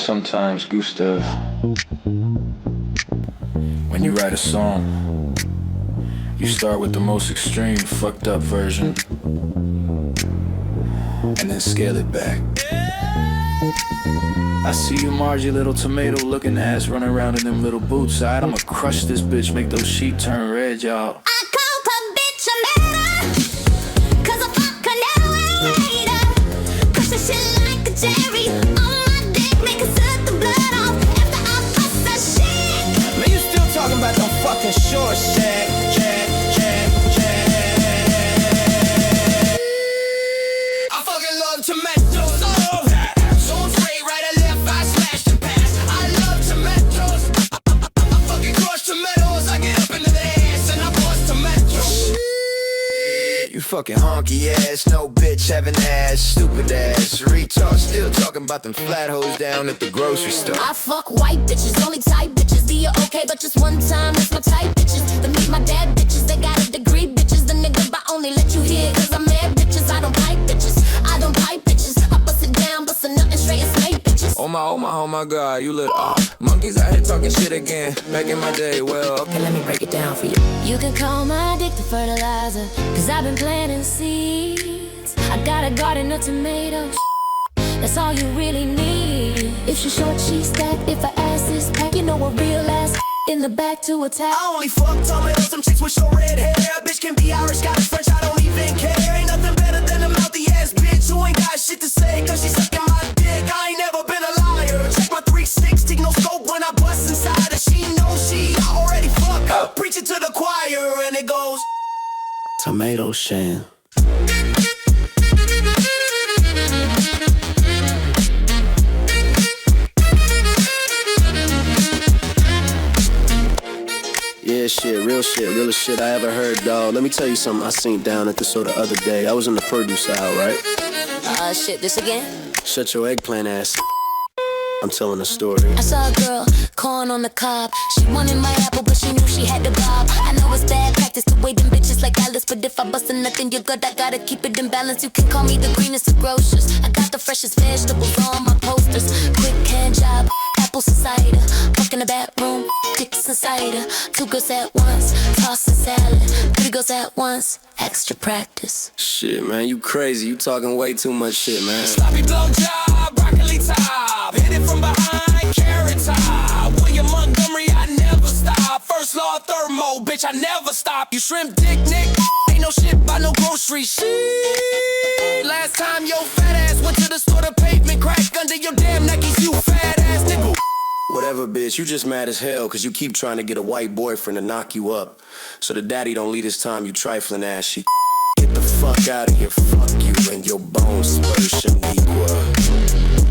sometimes, Gustav, when you write a song, you start with the most extreme, fucked up version, and then scale it back. I see you, Margie, little tomato looking ass, running around in them little boots. I'ma crush this bitch, make those sheets turn red, y'all. I called her bitch a matter, cause I fuck her now and later. Crush the shit like a cherry on my dick, make her suck the blood off after I bust that shit. Man, you still talking about them fucking short shit. I fucking love tomatoes. So afraid, right or left, I slash the pass. I love tomatoes. I fucking crush tomatoes. I get up into the ass and I bust tomatoes. You fucking honky ass, no bitch having ass, stupid ass, retard. Still talking about them flat hoes down at the grocery store. I fuck white bitches, only type bitches. Be okay, but just one time, that's my type bitches. They meet my dad bitches, they got a degree bitches. The nigga but only let you hear cause I'm mad bitches. I don't pipe bitches, I don't pipe bitches. I bust it down, bust it nothing straight and snake bitches. Oh my god, you lit off. Monkeys out here talking shit again. Back in my day, well, okay, let me break it down for you. You can call my dick the fertilizer, cause I've been planting seeds. I got a garden of tomatoes, that's all you really need. If she's short, she's stacked. If her ass is packed, you know a real ass in the back to attack. I only fuck tomatoes, some chicks with short red hair. Bitch can be Irish, Scottish, French, I don't even care. Ain't nothing better than a mouthy ass bitch who ain't got shit to say cause she sucking my dick. I ain't never been a liar. Check my 360, no scope when I bust inside her. She knows she already fucked her. Preach it to the choir and it goes tomato shan. Yeah, shit, realest shit I ever heard, dawg. Let me tell you something I seen down at the store the other day. I was in the produce aisle, right? Shit, this again? Shut your eggplant ass. I'm telling a story. I saw a girl, corn on the cob. She wanted my apple, but she knew she had to bob. I know it's bad practice to weigh them bitches like Alice, but if I bust a nothing, you're good. I gotta keep it in balance. You can call me the greenest of grocers. I got the freshest vegetables on my posters. Quick hand job, apples and cider. Fuck in the bathroom, dicks and cider. 2 girls at once, tossing salad. 3 girls at once, extra practice. Shit, man, you crazy. You talking way too much shit, man. Sloppy blowjob, broccoli top. Hit it from behind, carrot top. William Montgomery, I never stop. First law, third mode, bitch, I never stop. You shrimp dick, Nick, ain't no shit by no grocery shit. Last time your fat ass went to the store, the pavement crack under your damn Nikes, you fat ass nigga. Whatever, bitch, you just mad as hell cause you keep trying to get a white boyfriend to knock you up. So the daddy don't leave his time, you trifling ass shit. Get the fuck out of here, fuck you and your bones, Shaniqua.